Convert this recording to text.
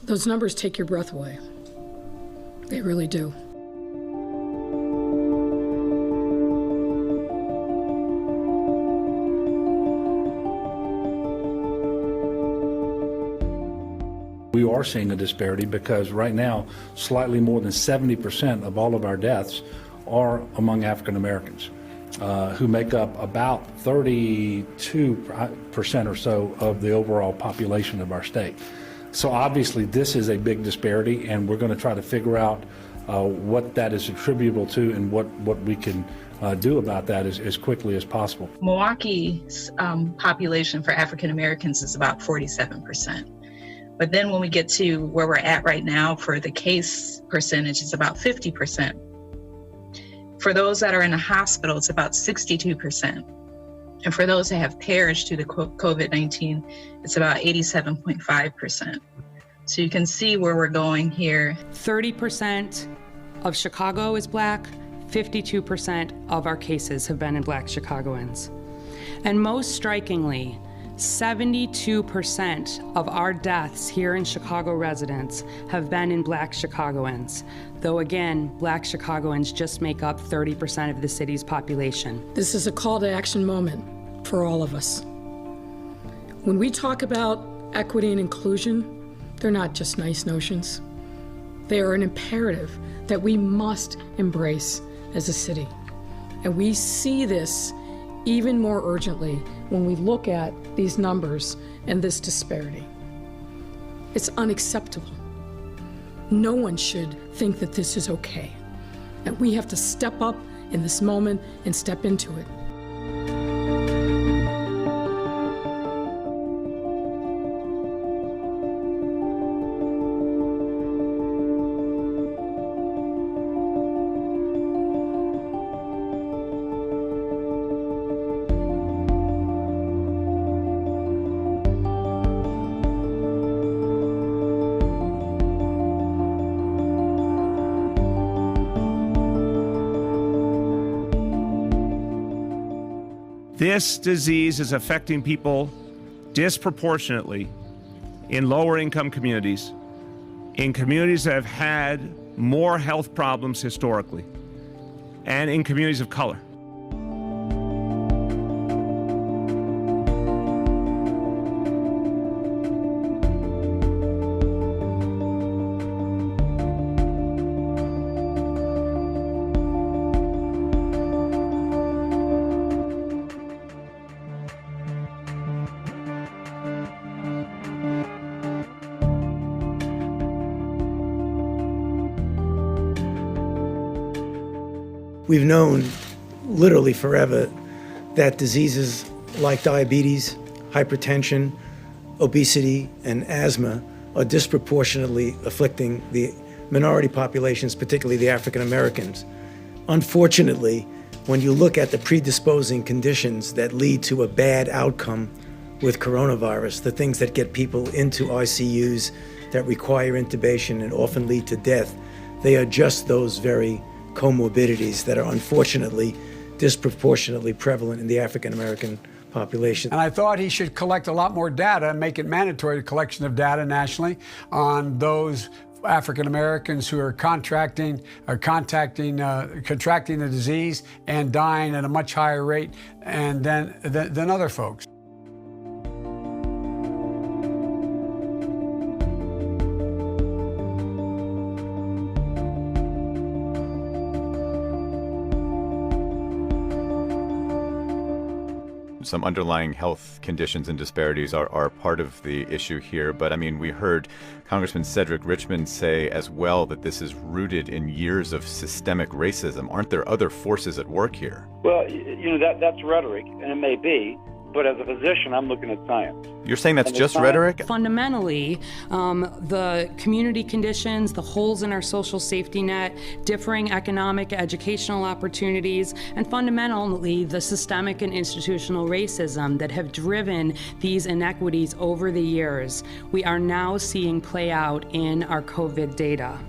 Those numbers take your breath away. They really do. We are seeing a disparity because right now, slightly more than 70% of all of our deaths are among African Americans, who make up about 32% or so of the overall population of our state. So obviously this is a big disparity, and we're going to try to figure out what that is attributable to and what we can do about that as quickly as possible. Milwaukee's population for African Americans is about 47%. But then when we get to where we're at right now for the case percentage, it's about 50%. For those that are in the hospital, it's about 62%. And for those that have perished due to COVID-19, it's about 87.5%. So you can see where we're going here. 30% of Chicago is Black, 52% of our cases have been in Black Chicagoans. And most strikingly, 72% of our deaths here in Chicago residents have been in Black Chicagoans, though again, Black Chicagoans just make up 30% of the city's population. This is a call to action moment for all of us. When we talk about equity and inclusion, they're not just nice notions. They are an imperative that we must embrace as a city. And we see this even more urgently when we look at these numbers and this disparity. It's unacceptable. No one should think that this is okay. And we have to step up in this moment and step into it. This disease is affecting people disproportionately in lower income communities, in communities that have had more health problems historically, and in communities of color. We've known literally forever that diseases like diabetes, hypertension, obesity, and asthma are disproportionately afflicting the minority populations, particularly the African Americans. Unfortunately, when you look at the predisposing conditions that lead to a bad outcome with coronavirus, the things that get people into ICUs that require intubation and often lead to death, they are just those very comorbidities that are unfortunately disproportionately prevalent in the African American population. And I thought he should collect a lot more data and make it mandatory collection of data nationally on those African Americans who are contracting the disease and dying at a much higher rate than other folks. Some underlying health conditions and disparities are part of the issue here. But I mean, we heard Congressman Cedric Richmond say as well that this is rooted in years of systemic racism. Aren't there other forces at work here? Well, you know, that's rhetoric, and it may be, but as a physician, I'm looking at science. You're saying that's just rhetoric? Fundamentally, the community conditions, the holes in our social safety net, differing economic, educational opportunities, and fundamentally the systemic and institutional racism that have driven these inequities over the years, we are now seeing play out in our COVID data.